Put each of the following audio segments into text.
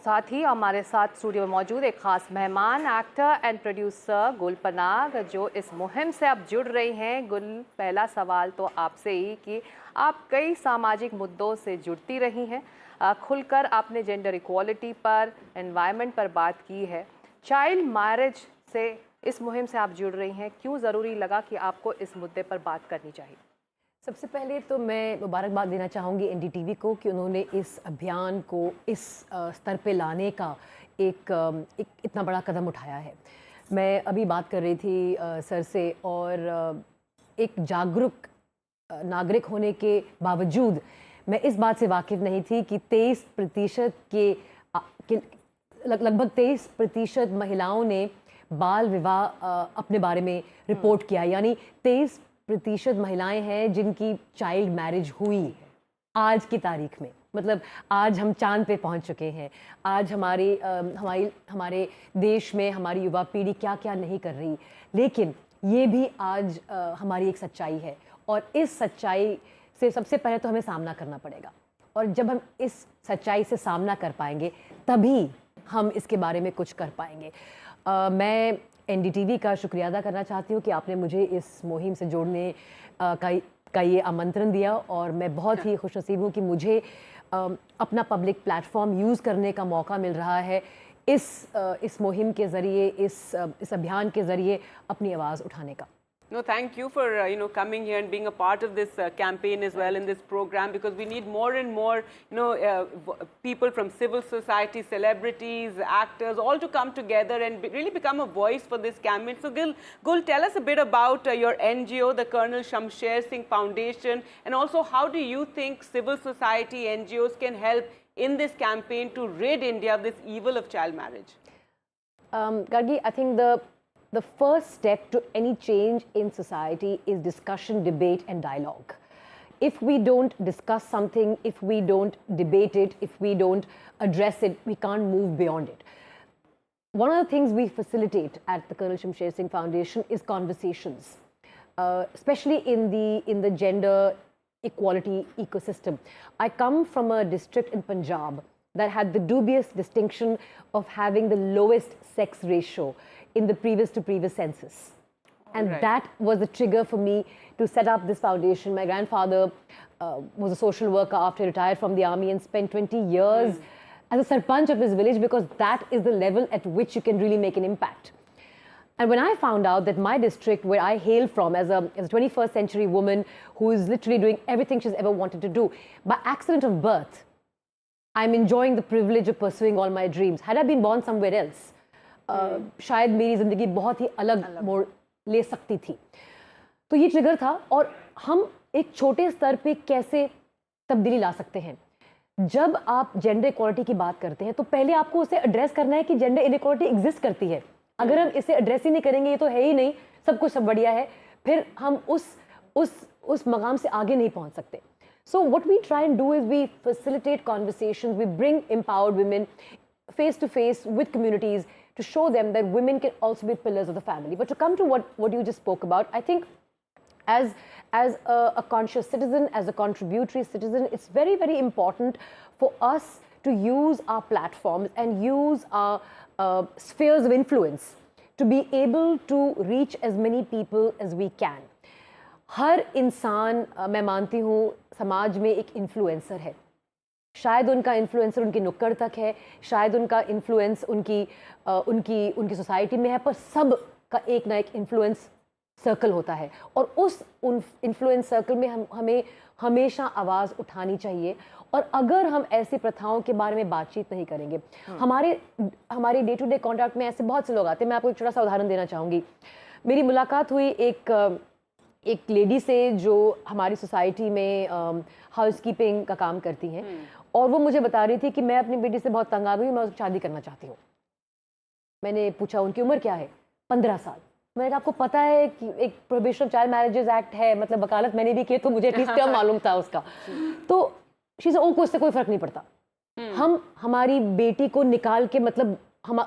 साथ ही हमारे साथ स्टूडियो में मौजूद एक खास मेहमान, एक्टर एंड प्रोड्यूसर गुल पनाग, जो इस मुहिम से अब जुड़ रही हैं। गुल, पहला सवाल तो आपसे ही कि आप कई सामाजिक मुद्दों से जुड़ती रही हैं, खुलकर आपने जेंडर इक्वालिटी पर, एनवायरनमेंट पर बात की है। चाइल्ड मैरिज से इस मुहिम से आप जुड़ रही हैं, क्यों ज़रूरी लगा कि आपको इस मुद्दे पर बात करनी चाहिए? सबसे पहले तो मैं मुबारकबाद देना चाहूँगी एनडीटीवी को कि उन्होंने इस अभियान को इस स्तर पे लाने का एक इतना बड़ा कदम उठाया है। मैं अभी बात कर रही थी सर से, और एक जागरूक नागरिक होने के बावजूद मैं इस बात से वाकिफ़ नहीं थी कि 23% के लगभग 23% महिलाओं ने बाल विवाह अपने बारे में रिपोर्ट किया। यानी 23% महिलाएं हैं जिनकी चाइल्ड मैरिज हुई आज की तारीख में। मतलब आज हम चांद पे पहुंच चुके हैं। आज हमारे देश में हमारी युवा पीढ़ी क्या क्या नहीं कर रही, लेकिन ये भी आज हमारी एक सच्चाई है, और इस सच्चाई से सबसे पहले तो हमें सामना करना पड़ेगा। और जब हम इस सच्चाई से सामना कर पाएंगे तभी हम इसके बारे में कुछ कर पाएंगे। मैं एनडीटीवी का शुक्रिया अदा करना चाहती हूँ कि आपने मुझे इस मुहिम से जोड़ने का ये आमंत्रण दिया, और मैं बहुत ही खुशनसीब हूँ कि मुझे अपना पब्लिक प्लेटफॉर्म यूज़ करने का मौका मिल रहा है इस मुहिम के ज़रिए, इस अभियान के ज़रिए अपनी आवाज़ उठाने का। No, thank you for coming here and being a part of this campaign as well in this program, because we need more and more people from civil society, celebrities, actors, all to come together and really become a voice for this campaign. So Gul, tell us a bit about your NGO, the Colonel Shamsher Singh Foundation, and also how do you think civil society NGOs can help in this campaign to rid India of this evil of child marriage? Gargi, I think the first step to any change in society is discussion, debate, and dialogue. If we don't discuss something, if we don't debate it, if we don't address it, we can't move beyond it. One of the things we facilitate at the Colonel Shamsher Singh Foundation is conversations, especially in the gender equality ecosystem. I come from a district in Punjab that had the dubious distinction of having the lowest sex ratio in the previous census. And that was the trigger for me to set up this foundation. My grandfather was a social worker after he retired from the army and spent 20 years as a sarpanch of his village, because that is the level at which you can really make an impact. And when I found out that my district, where I hail from as a 21st century woman who is literally doing everything she's ever wanted to do, by accident of birth, I'm enjoying the privilege of pursuing all my dreams. Had I been born somewhere else, शायद मेरी ज़िंदगी बहुत ही अलग मोड़ ले सकती थी। तो ये ट्रिगर था, और हम एक छोटे स्तर पे कैसे तब्दीली ला सकते हैं। जब आप जेंडर इक्वालिटी की बात करते हैं तो पहले आपको उसे एड्रेस करना है कि जेंडर इनइक्वालिटी एग्जिस्ट करती है। अगर हम इसे एड्रेस ही नहीं करेंगे, ये तो है ही नहीं, सब कुछ सब बढ़िया है, फिर हम उस मकाम से आगे नहीं पहुंच सकते। So what we try and do is we facilitate conversations, we bring empowered women face to face with communities to show them that women can also be pillars of the family. But to come to what you just spoke about, I think as a conscious citizen, as a contributory citizen, it's very, very important for us to use our platforms and use our spheres of influence to be able to reach as many people as we can. हर इंसान, मैं मानती हूँ, समाज में एक influencer है। शायद उनका इन्फ्लुएंसर उनकी नुक्कड़ तक है, शायद उनका इन्फ्लुएंस उनकी सोसाइटी में है, पर सब का एक ना एक इन्फ्लुएंस सर्कल होता है, और उस इन्फ्लुएंस सर्कल में हमें हमेशा आवाज़ उठानी चाहिए। और अगर हम ऐसी प्रथाओं के बारे में बातचीत नहीं करेंगे, हमारे डे टू डे कॉन्टैक्ट में ऐसे बहुत से लोग आते हैं। मैं आपको एक छोटा सा उदाहरण देना चाहूँगी। मेरी मुलाकात हुई एक लेडी से जो हमारी सोसाइटी में हाउसकीपिंग का काम करती हैं, और वो मुझे बता रही थी कि मैं अपनी बेटी से बहुत तंग आ गई, मैं उसकी शादी करना चाहती हूँ। मैंने पूछा उनकी उम्र क्या है? 15 साल। मैंने कहा आपको पता है कि एक prohibition of child marriages act है, मतलब वकालत मैंने भी की, तो मुझे एटलीस्ट क्या मालूम था उसका। तो शी से को इससे कोई फर्क नहीं पड़ता। हम हमारी बेटी को निकाल के, मतलब हम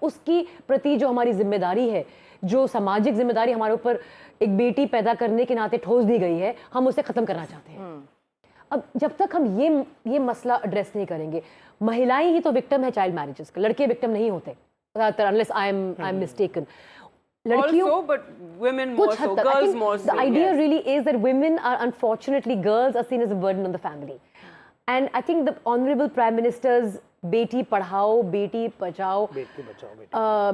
उसकी प्रति जो हमारी जिम्मेदारी है, जो सामाजिक जिम्मेदारी हमारे ऊपर एक बेटी पैदा करने के नाते ठोस दी गई है, हम उसे ख़त्म करना चाहते हैं। अब जब तक हम ये मसला एड्रेस नहीं करेंगे, महिलाएं ही तो विक्टिम है चाइल्ड मैरिजेस के, लड़के विक्टिम नहीं होते ज़्यादातर, unless I am mistaken. Also, but women more so, girls more so. The idea yes. really is that women are, unfortunately, girls are seen as a burden on the family. And I think the Honorable Prime Minister's Beti Padhao Beti Bachao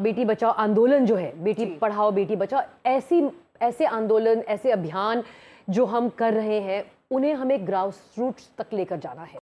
Beti Bachao आंदोलन जो है, बेटी पढ़ाओ बेटी बचाओ, ऐसे आंदोलन, ऐसे अभियान जो हम कर रहे हैं, उन्हें हमें ग्रास रूट्स तक लेकर जाना है।